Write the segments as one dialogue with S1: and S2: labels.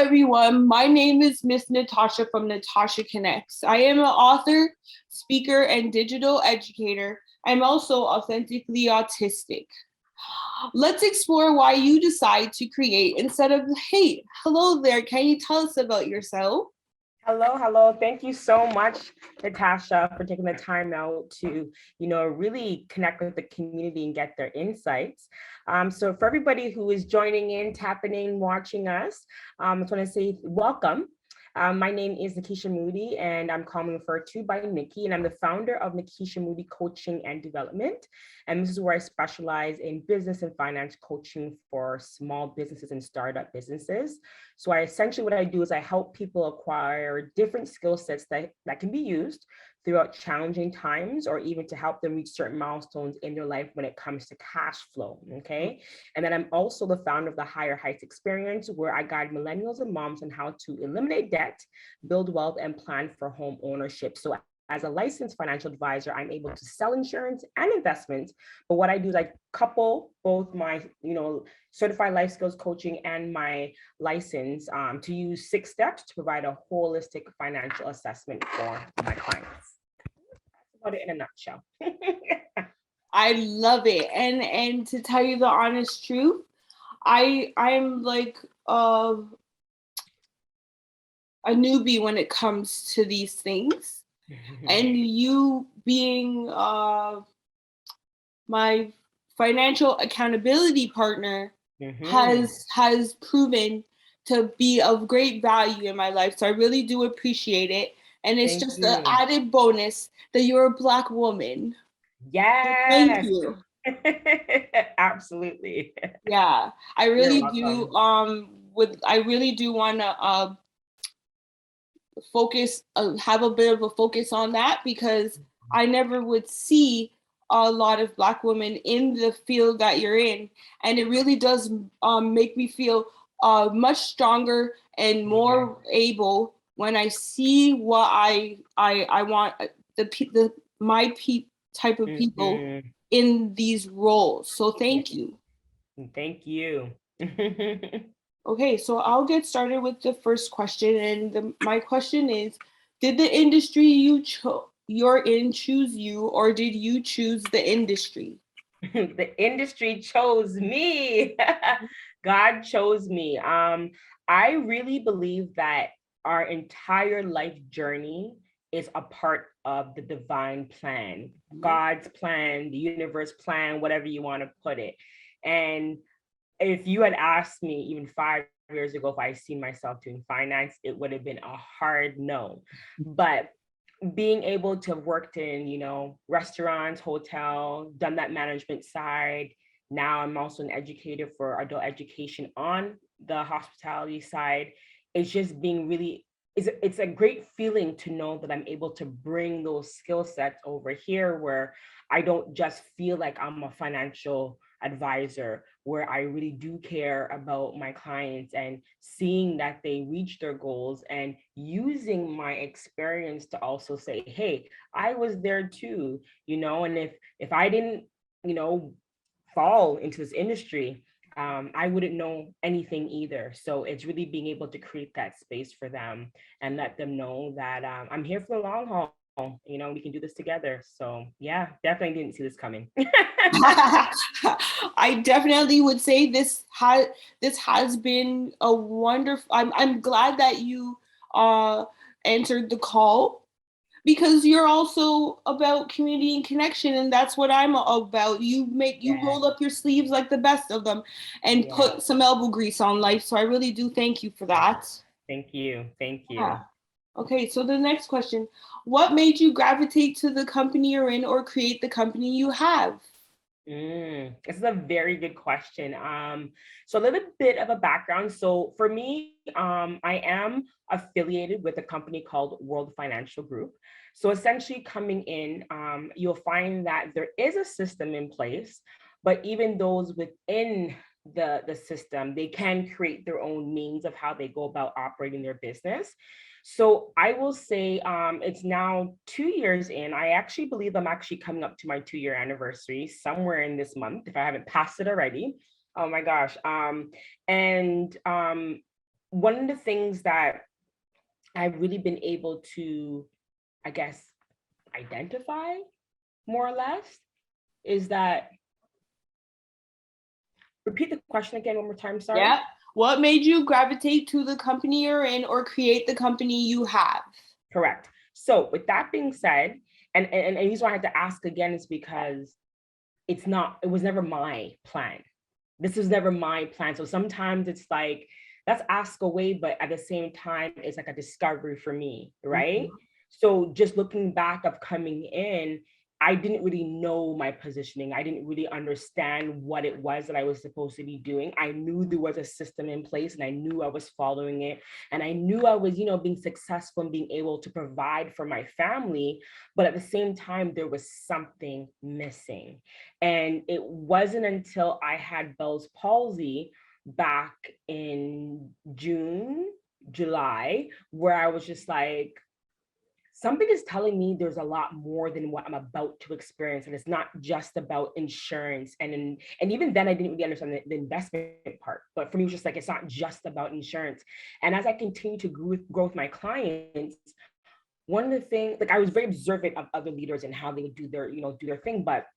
S1: everyone. My name is Miss Natasha from Natasha Connects. I am an author, speaker, and digital educator. I'm also authentically autistic. Let's explore why you decide to create instead of hate. Hello there. Can you tell us about yourself?
S2: Hello. Thank you so much, Natasha, for taking the time out to, really connect with the community and get their insights. So for everybody who is joining in, tapping in, watching us, I just want to say welcome. My name is Nik Keisha Moodie, and I'm commonly referred to by Nikki, and I'm the founder of Nik Keisha Moodie Coaching and Development. And this is where I specialize in business and finance coaching for small businesses and startup businesses. So what I do is I help people acquire different skill sets that can be used throughout challenging times, or even to help them reach certain milestones in their life when it comes to cash flow. Okay. And then I'm also the founder of the Higher Heights Experience, where I guide millennials and moms on how to eliminate debt, build wealth, and plan for home ownership. So as a licensed financial advisor, I'm able to sell insurance and investments. But what I do is I couple both my, certified life skills coaching and my license to use 6 steps to provide a holistic financial assessment for my clients. That's about it in a nutshell.
S1: I love it. And to tell you the honest truth, I'm like a newbie when it comes to these things. And you being my financial accountability partner has proven to be of great value in my life. So I really do appreciate it. And it's just an added bonus that you're a Black woman.
S2: Yes.
S1: Thank you.
S2: Absolutely.
S1: Yeah, I really do. I really do want to focus, have a bit of a focus on that, because I never would see a lot of Black women in the field that you're in, and it really does make me feel much stronger and more able when I see what I want type of people in these roles. So thank you.
S2: Thank you.
S1: Okay, so I'll get started with the first question, and my question is: did the industry you're in choose you, or did you choose the industry?
S2: The industry chose me. God chose me. I really believe that our entire life journey is a part of the divine plan, God's plan, the universe plan, whatever you want to put it. And if you had asked me even 5 years ago if I seen myself doing finance, it would have been a hard no. But being able to have worked in, restaurants, hotel, done that management side. Now I'm also an educator for adult education on the hospitality side. It's just being really, it's a great feeling to know that I'm able to bring those skill sets over here, where I don't just feel like I'm a financial advisor, where I really do care about my clients and seeing that they reach their goals, and using my experience to also say, hey, I was there too, and if I didn't, fall into this industry, I wouldn't know anything either. So it's really being able to create that space for them and let them know that I'm here for the long haul. We can do this together. So yeah, definitely didn't see this coming.
S1: I definitely would say this has been a wonderful. I'm glad that you answered the call, because you're also about community and connection, and that's what I'm about. You roll up your sleeves like the best of them and put some elbow grease on life. So I really do thank you for that.
S2: Thank you.
S1: Yeah. Okay, so the next question: what made you gravitate to the company you're in, or create the company you have?
S2: This is a very good question. So a little bit of a background. So for me, I am affiliated with a company called World Financial Group. So essentially coming in, you'll find that there is a system in place, but even those within the system, they can create their own means of how they go about operating their business. So I will say it's now 2 years in. I actually believe I'm actually coming up to my 2-year anniversary somewhere in this month, if I haven't passed it already. Oh my gosh. one of the things that I've really been able to, I guess, identify more or less is that, repeat the question again one more time, sorry.
S1: Yeah. What made you gravitate to the company you're in or create the company you have?
S2: Correct. So with that being said, and the reason why I had to ask again is because it was never my plan. This was never my plan. So sometimes it's like, let's ask away, but at the same time, it's like a discovery for me, right?
S1: Mhm.
S2: So just looking back of coming in, I didn't really know my positioning. I didn't really understand what it was that I was supposed to be doing. I knew there was a system in place and I knew I was following it. And I knew I was, being successful and being able to provide for my family. But at the same time, there was something missing. And it wasn't until I had Bell's palsy back in June, July, where I was just like, something is telling me there's a lot more than what I'm about to experience. And it's not just about insurance. And even then I didn't really understand the investment part. But for me, it was just like, it's not just about insurance. And as I continue to grow with my clients, one of the things, like I was very observant of other leaders and how they would do their thing. But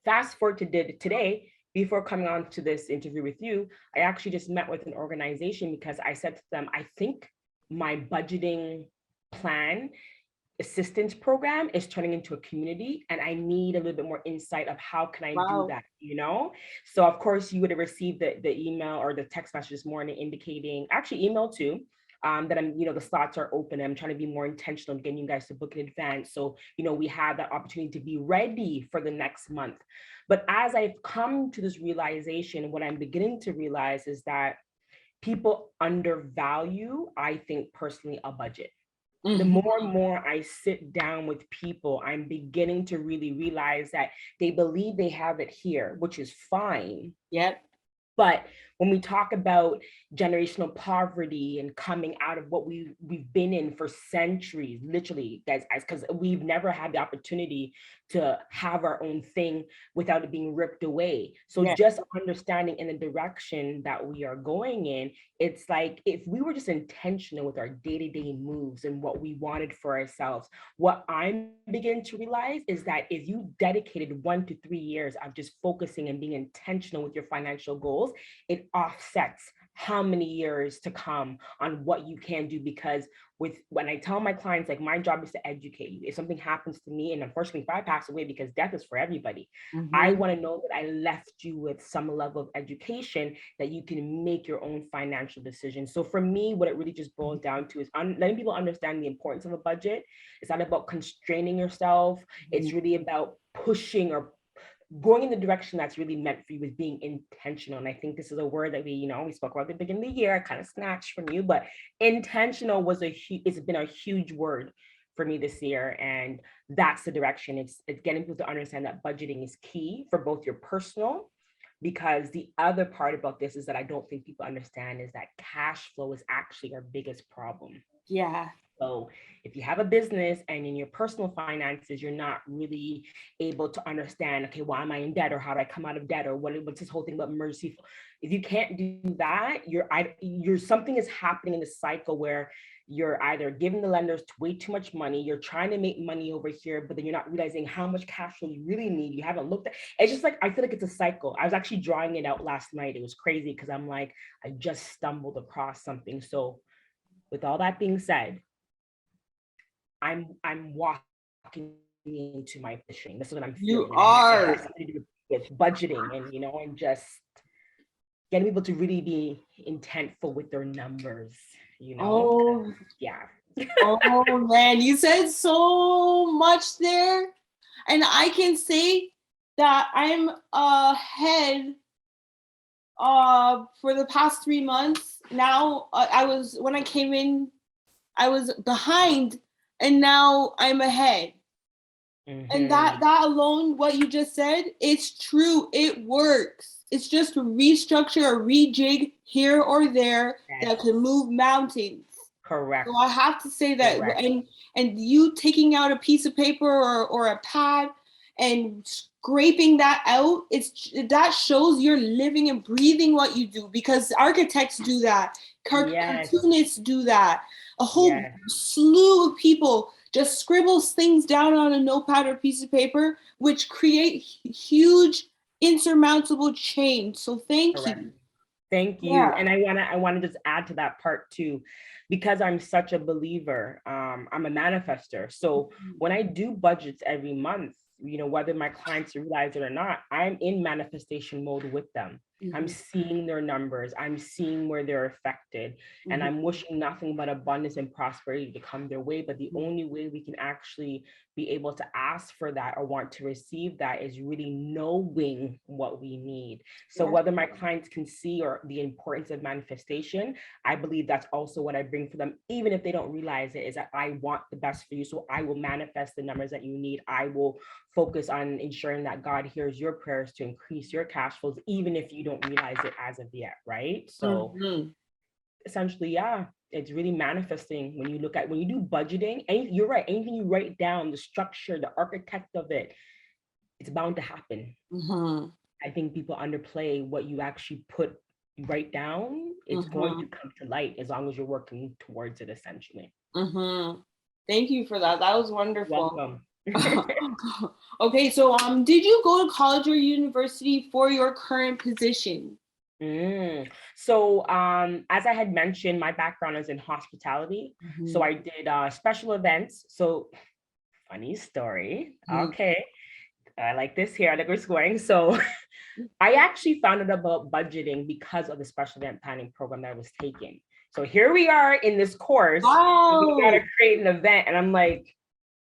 S2: fast forward to today, before coming on to this interview with you, I actually just met with an organization because I said to them, I think my budgeting plan assistance program is turning into a community and I need a little bit more insight of how can I do
S1: Wow.
S2: that. So of course you would have received the email or the text message this morning indicating, actually email too, that the slots are open. I'm trying to be more intentional in getting you guys to book in advance. So, we have that opportunity to be ready for the next month. But as I've come to this realization, what I'm beginning to realize is that people undervalue, I think personally, a budget. The
S1: Mhm.
S2: more and more I sit down with people, I'm beginning to really realize that they believe they have it here, which is fine.
S1: Yep.
S2: But when we talk about generational poverty and coming out of what we've been in for centuries, literally, guys, because we've never had the opportunity to have our own thing without it being ripped away. So
S1: Yeah.
S2: just understanding in the direction that we are going in, it's like if we were just intentional with our day-to-day moves and what we wanted for ourselves, what I'm beginning to realize is that if you dedicated 1 to 3 years of just focusing and being intentional with your financial goals, it offsets how many years to come on what you can do. Because when I tell my clients, like, my job is to educate you. If something happens to me, and unfortunately if I pass away, because death is for everybody, I
S1: Mhm.
S2: want to know that I left you with some level of education that you can make your own financial decisions. So for me, what it really just boils down to is letting people understand the importance of a budget. It's not about constraining yourself. It's really about pushing or going in the direction that's really meant for you, is being intentional. And I think this is a word that we spoke about at the beginning of the year. I kind of snatched from you, but intentional it's been a huge word for me this year. And that's the direction. It's getting people to understand that budgeting is key for both your personal, because the other part about this is that I don't think people understand is that cash flow is actually our biggest problem.
S1: Yeah.
S2: So if you have a business and in your personal finances, you're not really able to understand, okay, why am I in debt, or how do I come out of debt, or what's this whole thing about emergency? If you can't do that, you're something is happening in the cycle where you're either giving the lenders way too much money, you're trying to make money over here, but then you're not realizing how much cash flow you really need. You haven't looked at it's just like, I feel like it's a cycle. I was actually drawing it out last night. It was crazy because I'm like, I just stumbled across something. So with all that being said, I'm walking into my fishing. This is what I'm
S1: You
S2: feeling, and it
S1: are.
S2: has something to do with budgeting and just getting people to really be intentful with their numbers.
S1: Oh,
S2: Yeah.
S1: oh man, you said so much there. And I can say that I'm ahead for the past 3 months. Now I was when I came in, I was behind and now I'm ahead. And that
S2: Mm-hmm.
S1: that alone, what you just said, it's true. It works. It's just a restructure, a rejig here or there
S2: Yes.
S1: that can move mountains. So
S2: Correct.
S1: I have to say that,
S2: Correct.
S1: and you taking out a piece of paper or a pad and scraping that out, that shows you're living and breathing what you do, because architects do that,
S2: Yes.
S1: cartoonists do that, a whole
S2: Yes.
S1: slew of people just scribbles things down on a notepad or piece of paper, which create huge insurmountable change. So thank
S2: Correct.
S1: you.
S2: Thank you.
S1: Yeah.
S2: And I wanna just add to that part too, because I'm such a believer. I'm a manifester. So when I do budgets every month, whether my clients realize it or not, I'm in manifestation mode with them. I'm
S1: Mhm.
S2: seeing their numbers, I'm seeing where they're affected, and
S1: Mhm.
S2: I'm wishing nothing but abundance and prosperity to come their way. But the only way we can actually be able to ask for that or want to receive that is really knowing what we need. So
S1: Yeah.
S2: whether my clients can see or the importance of manifestation, I believe that's also what I bring for them, even if they don't realize it, is that I want the best for you. So I will manifest the numbers that you need. I will focus on ensuring that God hears your prayers to increase your cash flows, even if you don't realize it as of yet, right? So
S1: Mhm.
S2: essentially, yeah, it's really manifesting when you do budgeting. And you're right, anything you write down, the structure, the architect of it, it's bound to happen.
S1: Mhm.
S2: I think people underplay what you actually write down. It's going to
S1: Mhm.
S2: come to light as long as you're working towards it, essentially.
S1: Mhm. Thank you for that. That was wonderful.
S2: Welcome.
S1: Okay, so did you go to college or university for your current position?
S2: So, as I had mentioned, my background is in hospitality. So
S1: Mhm.
S2: I did special events. So, funny story.
S1: Mhm.
S2: Okay, I like this here. I like we're scoring. So, I actually found out about budgeting because of the special event planning program that I was taking. So here we are in this course, and we
S1: Wow.
S2: gotta create an event, and I'm like,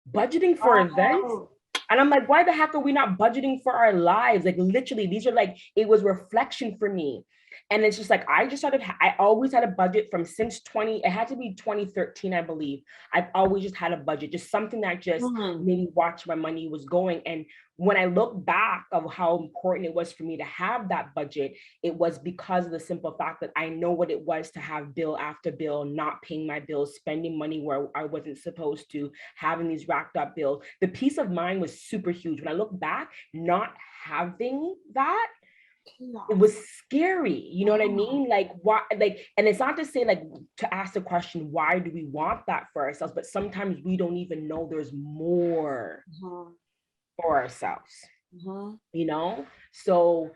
S2: budgeting for events?
S1: Wow.
S2: And I'm like, why the heck are we not budgeting for our lives? Like, literally, these are like, it was reflection for me. And it's just like, I always had a budget from since it had to be 2013, I believe. I've always just had a budget, just something that just
S1: Mhm.
S2: made me watch where my money was going. And when I look back of how important it was for me to have that budget, it was because of the simple fact that I know what it was to have bill after bill, not paying my bills, spending money where I wasn't supposed to, having these racked up bills. The peace of mind was super huge. When I look back, not having that, it
S1: Chaos.
S2: was scary. You know what I
S1: Oh.
S2: mean? Like, why? Like, and it's not to say, like, to ask the question, why do we want that for ourselves? But sometimes we don't even know there's more
S1: Mhm.
S2: for ourselves.
S1: Mhm.
S2: So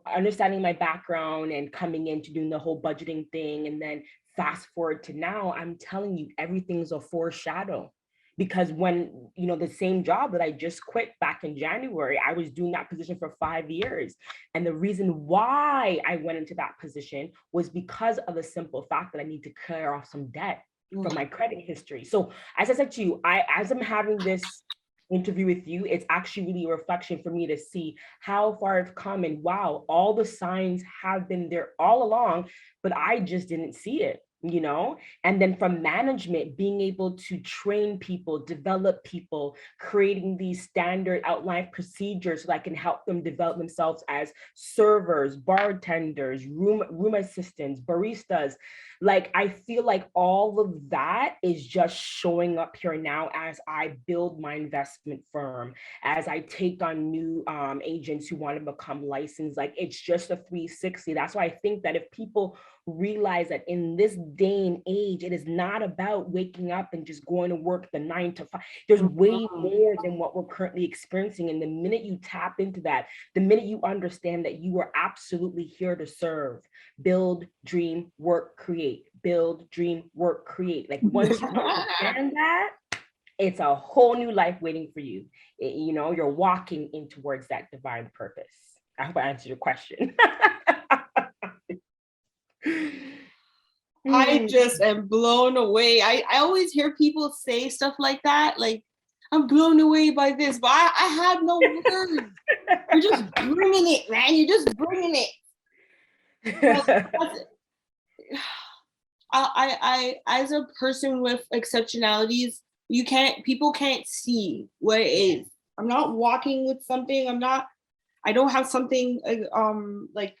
S2: understanding my background and coming into doing the whole budgeting thing, and then fast forward to now, I'm telling you, everything's a foreshadow. Because when the same job that I just quit back in January, I was doing that position for 5 years, and the reason why I went into that position was because of the simple fact that I need to clear off some debt from my credit history. So as I said to you, as I'm having this interview with you, it's actually really a reflection for me to see how far I've come, and wow, all the signs have been there all along, but I just didn't see it. And then from management, being able to train people, develop people, creating these standard outline procedures so that I can help them develop themselves as servers, bartenders, room assistants, baristas. Like, I feel like all of that is just showing up here now as I build my investment firm, as I take on new agents who want to become licensed. Like, it's just a 360. That's why I think that if people realize that in this day and age, it is not about waking up and just going to work the 9 to 5. There's way
S1: Mhm.
S2: more than what we're currently experiencing. And the minute you tap into that, the minute you understand that you are absolutely here to serve, build, dream, work, create, build, dream, work, create. Like, once you understand that, it's a whole new life waiting for you. You're walking in towards that divine purpose. I hope I answered your question.
S1: I
S2: Mm.
S1: just am blown away. I always hear people say stuff like that, like, I'm blown away by this, but I have no words. You're just bringing it, man. You're just bringing it. That's, as a person with exceptionalities, people can't see what it
S2: Yeah.
S1: is. I'm not walking with something. I don't have something like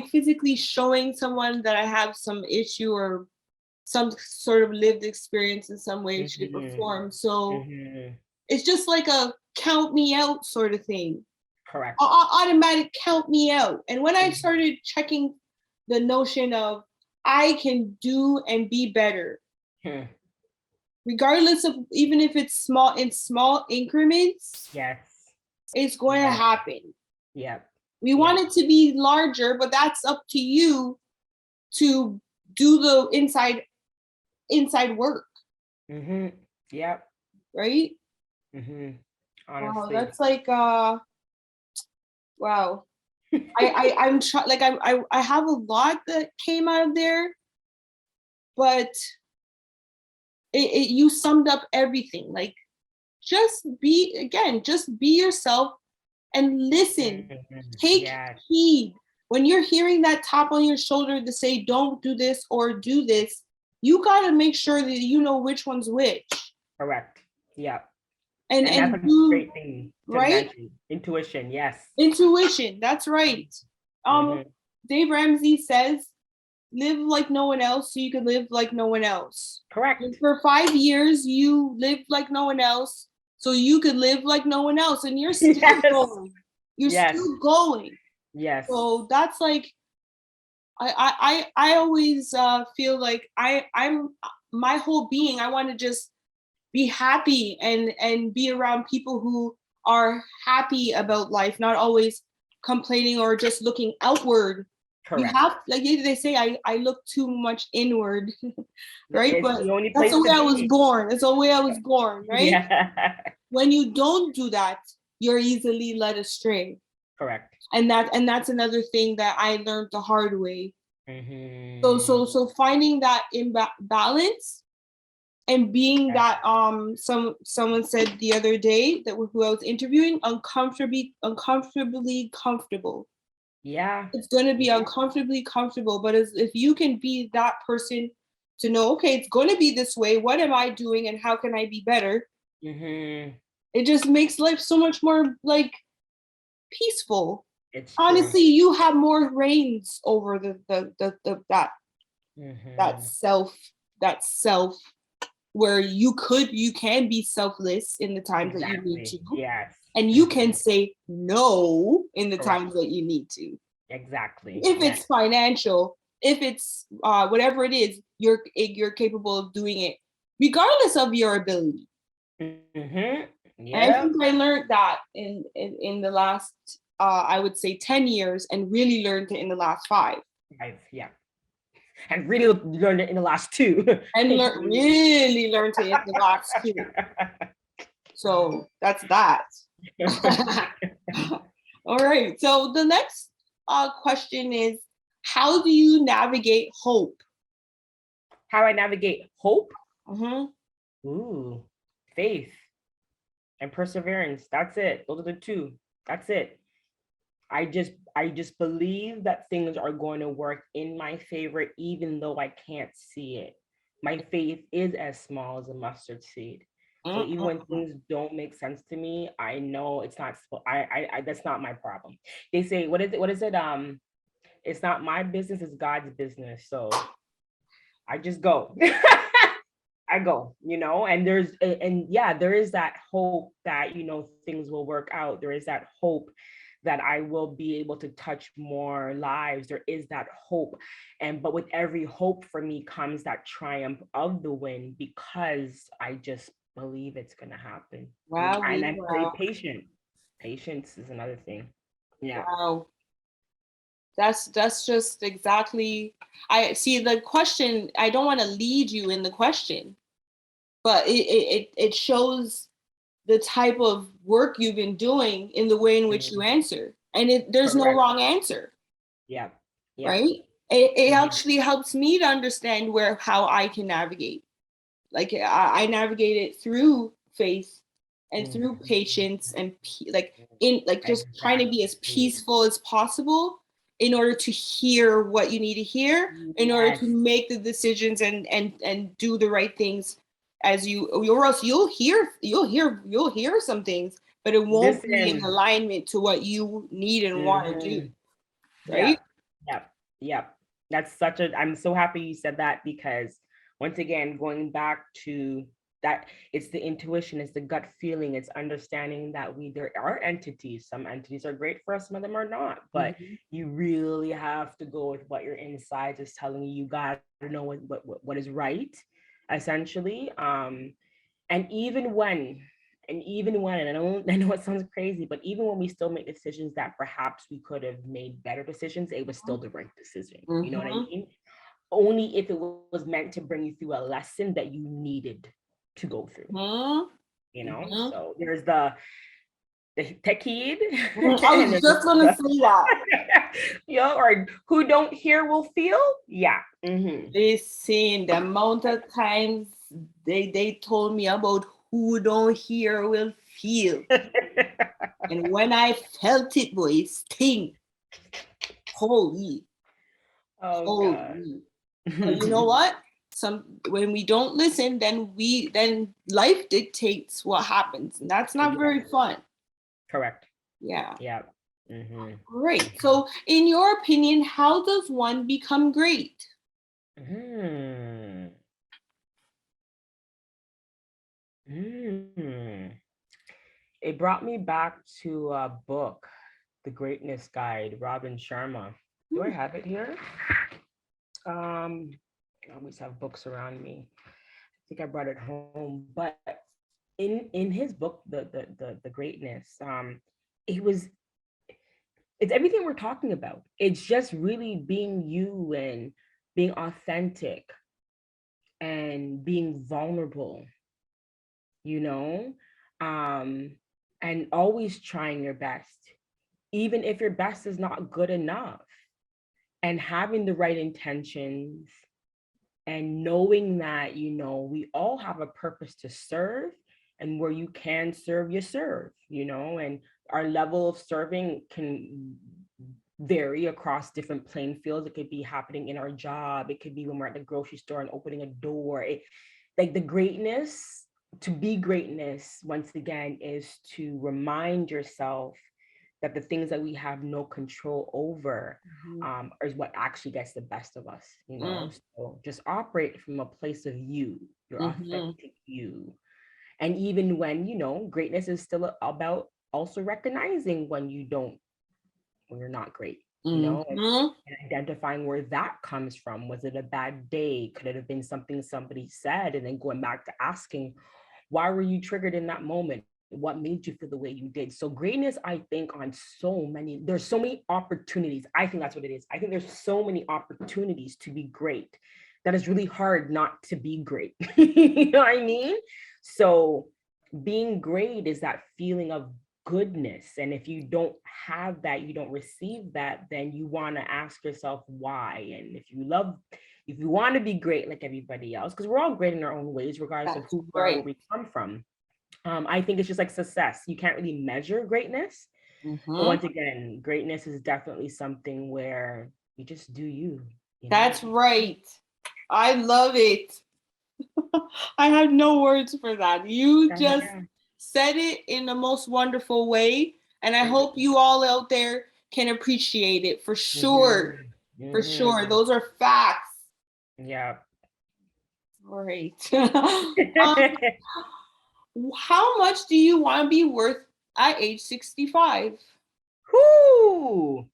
S1: physically showing someone that I have some issue or some sort of lived experience in some way, shape, or
S2: Mhm.
S1: form. So
S2: Mhm.
S1: it's just like a count me out sort of thing.
S2: Correct.
S1: Automatic count me out. And when I started checking the notion of I can do and be better, regardless of, even if it's small, in small increments,
S2: yes,
S1: it's going to happen.
S2: Yep.
S1: We want it to be larger, but that's up to you to do the inside work.
S2: Yep.
S1: Right?
S2: Honestly.
S1: Wow, that's like wow. I'm like I have a lot that came out of there, but you summed up everything. Like, just be yourself and listen. Take heed. When you're hearing that tap on your shoulder to say don't do this or do this, you got to make sure that you know which one's which.
S2: Correct. Yeah.
S1: And
S2: that's a great thing to mention. Intuition, yes.
S1: Intuition, that's right. Dave Ramsey says, live like no one else so you can live like no one else.
S2: Correct.
S1: And for 5 years, you lived like no one else so you could live like no one else. And you're still going. You're still going.
S2: Yes.
S1: So that's like, I always feel like I'm my whole being, I want to just be happy and be around people who are happy about life, not always complaining or just looking outward. Correct. You have, like they say, I look too much inward, right?
S2: It's
S1: but that's the way I was born. It's the way I was born, right? Yeah. When you don't do that, you're easily led astray.
S2: Correct.
S1: And that's another thing that I learned the hard way. So finding that balance and being that someone said the other day that who I was interviewing, uncomfortably comfortable. Yeah. It's going to be uncomfortably comfortable, but if you can be that person to know, okay, it's going to be this way. What am I doing and how can I be better? It just makes life so much more like peaceful. Honestly, you have more reins over that self where you can be selfless in the times that you need to. Yes. And you can say no in the times that you need to. Exactly. If it's financial, if it's whatever it is, you're capable of doing it regardless of your ability. And I think I learned that in the last I would say 10 years, and really learned it in the last 5. Yeah.
S2: And really learned it in the last 2.
S1: And really learned it in the last 2. So that's that. All right. So the next question is, how do you navigate hope?
S2: How I navigate hope? Ooh, faith and perseverance. That's it. Those are the 2. That's it. I just believe that things are going to work in my favor, even though I can't see it. My faith is as small as a mustard seed. So even when things don't make sense to me, I know it's not. I that's not my problem. They say, what is it? It's not my business; it's God's business. So I just go. I go, and there is that hope that things will work out. There is that hope that I will be able to touch more lives. There is that hope. But with every hope for me comes that triumph of the win, because I just believe it's going to happen. Wow. And I'm very patient. Patience is another thing. Yeah.
S1: Wow. That's just exactly, I see the question. I don't want to lead you in the question, but it shows the type of work you've been doing in the way in which you answer. And there's no wrong answer. Yeah. Right? It actually helps me to understand how I can navigate. Like I navigate it through faith and through patience and just trying to be as peaceful as possible in order to hear what you need to hear, in order to make the decisions and do the right things. Or else you'll hear some things, but it won't be in alignment to what you need and want to do. Right?
S2: Yep. That's I'm so happy you said that, because once again, going back to that it's the intuition, it's the gut feeling, it's understanding that there are entities. Some entities are great for us, some of them are not. But
S1: Mhm.
S2: you really have to go with what your inside is telling you. You got to know what is right, essentially. And even when, and I know it sounds crazy, but even when we still make decisions that perhaps we could have made better decisions, it was still the right decision. You know what I
S1: Mhm.
S2: mean? Only if it was meant to bring you through a lesson that you needed to go through,
S1: Mhm.
S2: you know?
S1: Mhm.
S2: So there's the techid
S1: I
S2: and
S1: was
S2: there's
S1: just gonna
S2: the
S1: say that.
S2: or who don't hear will feel. Yeah.
S1: Listen, the amount of times they told me about who don't hear will feel. And when I felt it, boy, it sting. Holy,
S2: Oh God.
S1: holy. But you know what? When we don't listen, then life dictates what happens, and that's not
S2: Yeah,
S1: very fun.
S2: correct.
S1: Yeah.
S2: Yeah. Mm-hmm.
S1: Great. So, in your opinion, how does one become great?
S2: Mm. Mm. It brought me back to a book, The Greatness Guide, Robin Sharma. Do I have it here? I always have books around me. I think I brought it home. But in his book, the Greatness, it was it's everything we're talking about. It's just really being you and being authentic and being vulnerable, you know, um, and always trying your best, even if your best is not good enough, and having the right intentions and knowing that, we all have a purpose to serve, and where you can serve, you serve, and our level of serving can vary across different playing fields. It could be happening in our job, it could be when we're at the grocery store and opening a door. Like the greatness, to be greatness, once again, is to remind yourself that the things that we have no control over, is what actually gets the best of us,
S1: Mm.
S2: So just operate from a place of you, your
S1: Mm-hmm.
S2: authentic you. And even when, greatness is still about also recognizing when you're not great,
S1: Mm-hmm.
S2: and identifying where that comes from. Was it a bad day? Could it have been something somebody said? And then going back to asking, why were you triggered in that moment? What made you feel the way you did? So greatness, I think, there's so many opportunities. I think that's what it is. I think there's so many opportunities to be great that it's really hard not to be great. You know what I mean? So being great is that feeling of goodness. And if you don't have that, you don't receive that, then you want to ask yourself why. And if you want to be great like everybody else, because we're all great in our own ways, regardless of
S1: That's
S2: who we are, where
S1: right.
S2: we come from. I think it's just like success. You can't really measure greatness. But
S1: Mm-hmm.
S2: once again, greatness is definitely something where you just do you.
S1: That's right. I love it. I have no words for that. You
S2: Yeah,
S1: just
S2: yeah.
S1: said it in the most wonderful way. And I
S2: Mm-hmm.
S1: hope you all out there can appreciate it for sure.
S2: Mm-hmm.
S1: For sure.
S2: Mm-hmm.
S1: Those are facts.
S2: Yeah.
S1: All right. How much do you want to be worth at age 65?
S2: Whoo!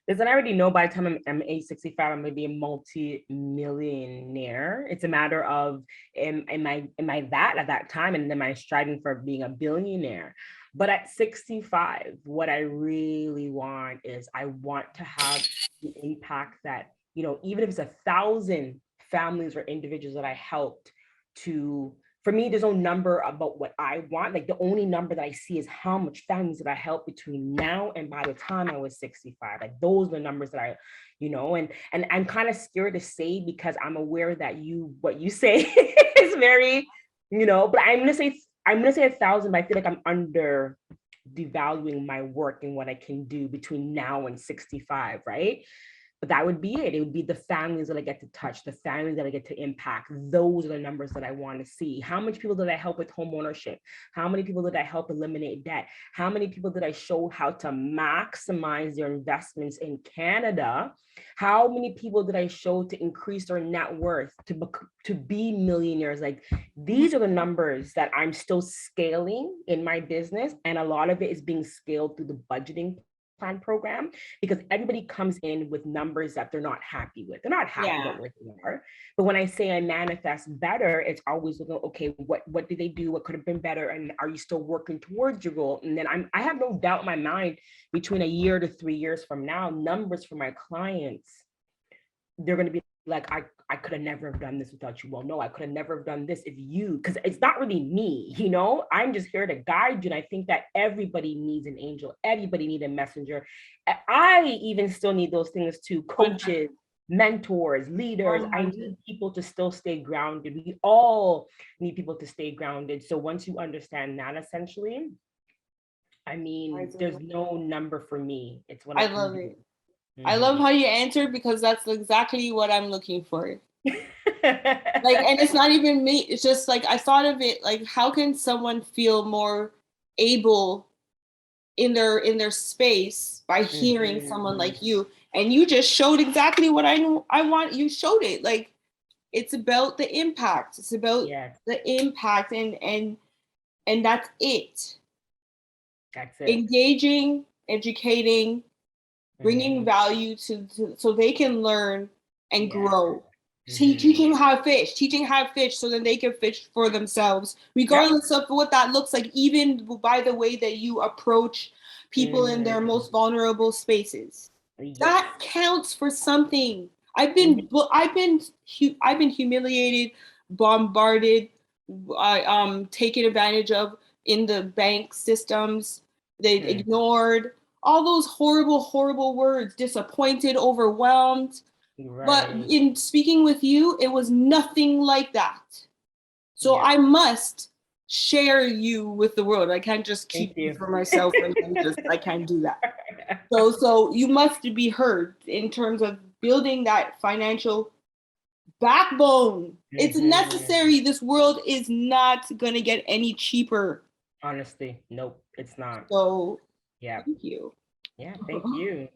S2: Listen, I already know by the time I'm age 65, I'm gonna be a multi-millionaire. It's a matter of am I that at that time, and am I striving for being a billionaire? But at 65, what I really want is I want to have the impact that, even if it's 1,000 families or individuals that I helped to, for me, there's no number about what I want. Like the only number that I see is how much families that I help between now and by the time I was 65. Like those are the numbers that and I'm kind of scared to say, because I'm aware that what you say is very, but I'm gonna say 1,000, but I feel like I'm under devaluing my work and what I can do between now and 65, right? But that would be it. It would be the families that I get to touch, the families that I get to impact. Those are the numbers that I want to see. How many people did I help with home ownership? How many people did I help eliminate debt? How many people did I show how to maximize their investments in Canada? How many people did I show to increase their net worth, to be millionaires? Like, these are the numbers that I'm still scaling in my business. And a lot of it is being scaled through the budgeting plan program, because everybody comes in with numbers that they're not happy with. They're not happy about where they are. But when I say I manifest better, it's always looking, okay, what did they do? What could have been better? And are you still working towards your goal? And then I have no doubt in my mind, between a year to 3 years from now, numbers for my clients, they're going to be like, I could have never have done this without you. Well, no, I could have never have done this if you, because it's not really me, I'm just here to guide you. And I think that everybody needs an angel. Everybody needs a messenger. I even still need those things too. Coaches, mentors, leaders. I need people to still stay grounded. We all need people to stay grounded. So once you understand that, essentially, I mean, there's no number for me. It's what I
S1: love it. I love how you answered, because that's exactly what I'm looking for. Like, and it's not even me. It's just like, I thought of it like, how can someone feel more able in their space by hearing someone like you? And you just showed exactly what I want. You showed it. Like, it's about the impact. It's about the impact, and that's it.
S2: That's it.
S1: Engaging, educating, bringing value to so they can learn and grow. Teaching how to fish so then they can fish for themselves, regardless of what that looks like, even by the way that you approach people in their most vulnerable spaces. That counts for something. I've been humiliated, bombarded, taken advantage of in the bank systems. They ignored all those horrible words, disappointed, overwhelmed. But in speaking with you, it was nothing like that. So I must share you with the world. I can't just keep you for myself, and I can't do that. So you must be heard in terms of building that financial backbone. It's necessary. This world is not going to get any cheaper.
S2: Honestly, nope, it's not.
S1: So thank you.
S2: Yeah, thank you.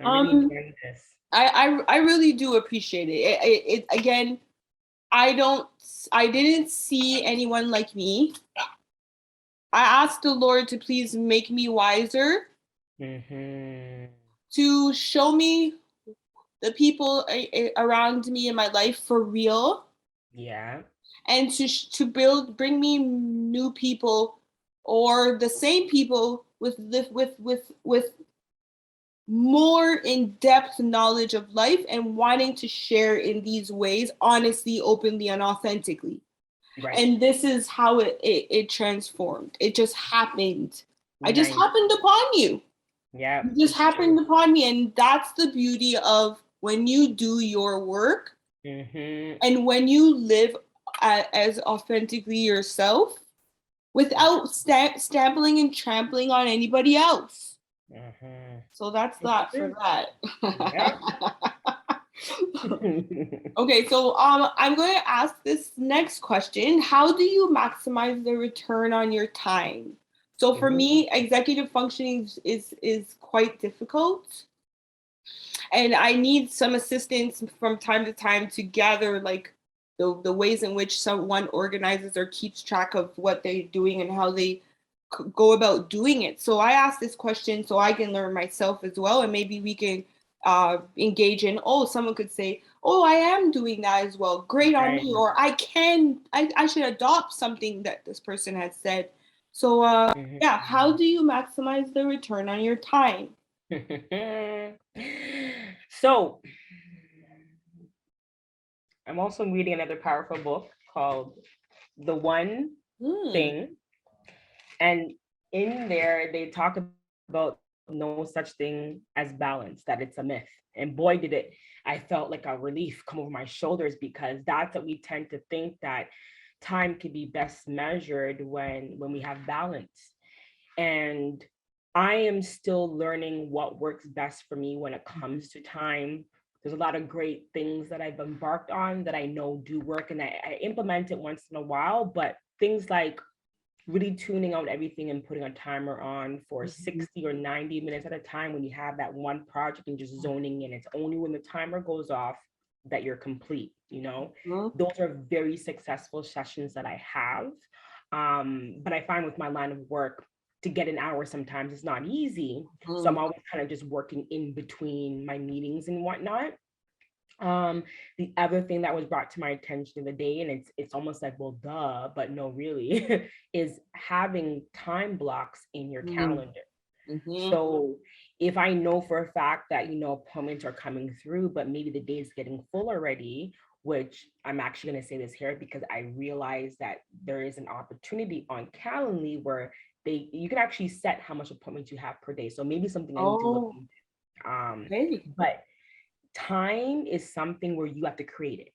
S2: I'm really enjoying this.
S1: I really do appreciate it. It again, I didn't see anyone like me. I asked the Lord to please make me wiser, to show me the people around me in my life for real. Yeah. And to bring me new people, or the same people with more in-depth knowledge of life and wanting to share in these ways, honestly, openly, and authentically. Right. And this is how it transformed. It just happened. I just happened upon you. Yeah. It just happened upon me. And that's the beauty of when you do your work, and when you live as authentically yourself, without stamping and trampling on anybody else. So that's that for that. Okay, so I'm going to ask this next question. How do you maximize the return on your time? So for me, executive functioning is quite difficult. And I need some assistance from time to time to gather like the ways in which someone organizes or keeps track of what they're doing and how they go about doing it. So I asked this question so I can learn myself as well, and maybe we can engage in, someone could say, I am doing that as well, great on me, or I should adopt something that this person has said. So how do you maximize the return on your time?
S2: So I'm also reading another powerful book called The One Thing. And in there, they talk about no such thing as balance, that it's a myth. And boy, did it, I felt like a relief come over my shoulders, because that's what we tend to think, that time can be best measured when we have balance. And I am still learning what works best for me when it comes to time there's a lot of great things that I've embarked on that I know do work, and I implement it once in a while. But things like really tuning out everything and putting a timer on for 60 or 90 minutes at a time when you have that one project and just zoning in. It's only when the timer goes off that you're complete, you know? Those are very successful sessions that I have. But I find with my line of work, to get an hour sometimes is not easy. So I'm always kind of just working in between my meetings and whatnot. The other thing that was brought to my attention the day, and it's almost like, well, duh, but no, really, is having time blocks in your calendar. So if I know for a fact that, you know, appointments are coming through, but maybe the day is getting full already, which I'm actually going to say this here because I realize that there is an opportunity on Calendly where you can actually set how much appointments you have per day. So maybe something I need to look into. But time is something where you have to create it.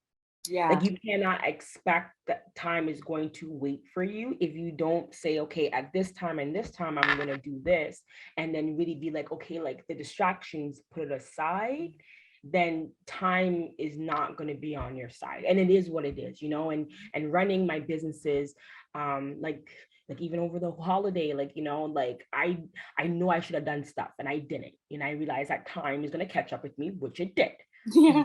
S2: Like you cannot expect that time is going to wait for you if you don't say, okay, at this time and this time, I'm going to do this. And then really be like, okay, like the distractions, put it aside, then time is not going to be on your side. And it is what it is, you know, and running my businesses, like even over the holiday, like, you know, like I know I should have done stuff and I didn't. And I realized that time is going to catch up with me, which it did.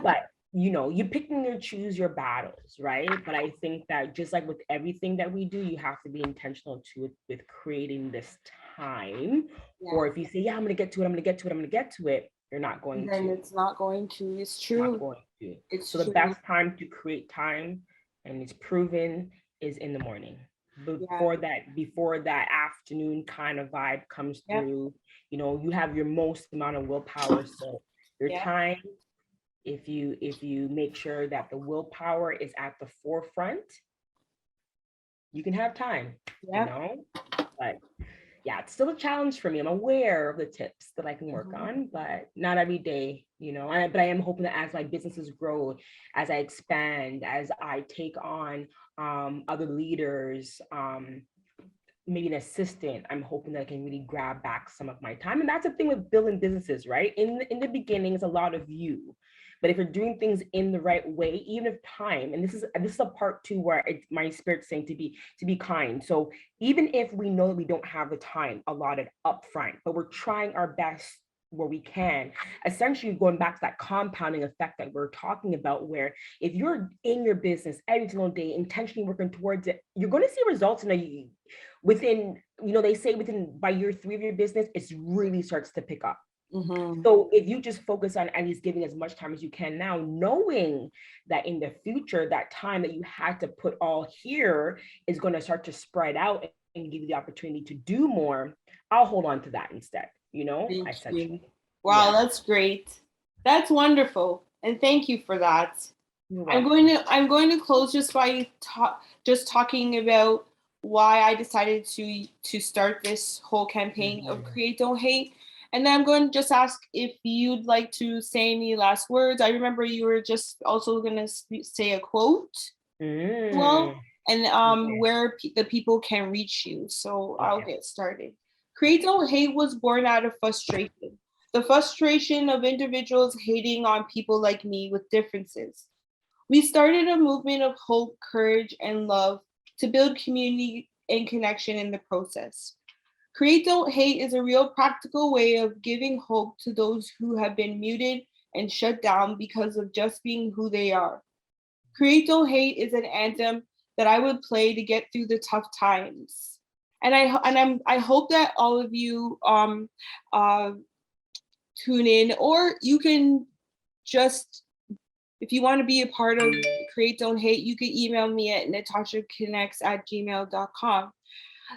S2: But you know, you pick and you choose your battles, right? But I think that just like with everything that we do, you have to be intentional with creating this time. Or if you say, yeah, I'm gonna get to it, I'm gonna get to it, I'm gonna get to it, you're not going
S1: then
S2: to.
S1: it's not going to. It's
S2: Not
S1: true.
S2: going to.
S1: It's
S2: So the
S1: true.
S2: best time to create time, and it's proven, is in the morning. Before that afternoon kind of vibe comes through, you know, you have your most amount of willpower. So your time, if you make sure that the willpower is at the forefront, you can have time, you know. But yeah, it's still a challenge for me. I'm aware of the tips that I can work on, but not every day, you know. But I am hoping that as my businesses grow, as I expand, as I take on other leaders, maybe an assistant, I'm hoping that I can really grab back some of my time. And that's the thing with building businesses, right? In the beginning, it's a lot of you. But if you're doing things in the right way, even if time, and this is a part two where my spirit's saying to be kind. So even if we know that we don't have the time allotted upfront, but we're trying our best where we can, essentially going back to that compounding effect that we're talking about, where if you're in your business every single day, intentionally working towards it, you're going to see results within, you know, they say within by year 3 of your business, it really starts to pick up. So if you just focus on at least giving as much time as you can now, knowing that in the future, that time that you had to put all here is going to start to spread out and give you the opportunity to do more, I'll hold on to that instead, you know, essentially.
S1: Wow, that's great. That's wonderful. And thank you for that. I'm going to close just by talking about why I decided to start this whole campaign of Create Don't Hate. And then I'm going to just ask if you'd like to say any last words. I remember you were just also going to say a quote. Well, and where the people can reach you. So I'll get started. Create Don't Hate was born out of frustration. The frustration of individuals hating on people like me with differences. We started a movement of hope, courage, and love to build community and connection in the process. Create Don't Hate is a real practical way of giving hope to those who have been muted and shut down because of just being who they are. Create Don't Hate is an anthem that I would play to get through the tough times. And I hope that all of you uh, tune in, or you can just, if you want to be a part of Create Don't Hate, you can email me at natashaconnects@gmail.com.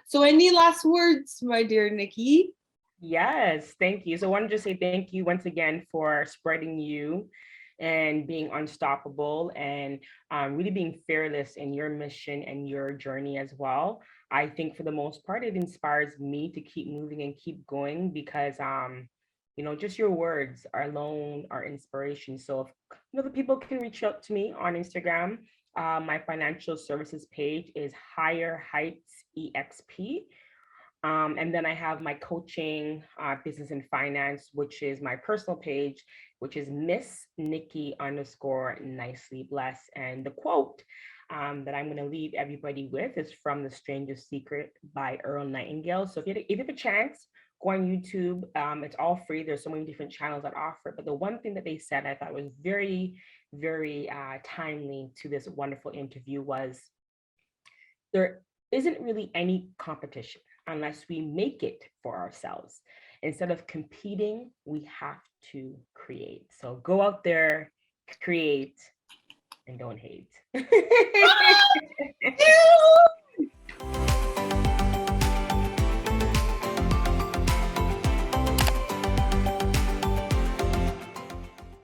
S1: So any last words, my dear Nikki?
S2: Yes, thank you. So I wanted to say thank you once again for spreading you and being unstoppable and really being fearless in your mission and your journey as well. I think for the most part, it inspires me to keep moving and keep going because you know, just your words are alone are inspiration. So if you know, the people can reach out to me on Instagram. My financial services page is Higher Heights EXP. And then I have my coaching, business and finance, which is my personal page, which is Ms.Nikki _ nicely blessed. And the quote that I'm going to leave everybody with is from The Stranger's Secret by Earl Nightingale. So if you have a chance, go on YouTube. It's all free. There's so many different channels that offer it. But the one thing that they said I thought was very, very timely to this wonderful interview was there isn't really any competition unless we make it for ourselves. Instead of competing, we have to create. So go out there, create, and don't hate.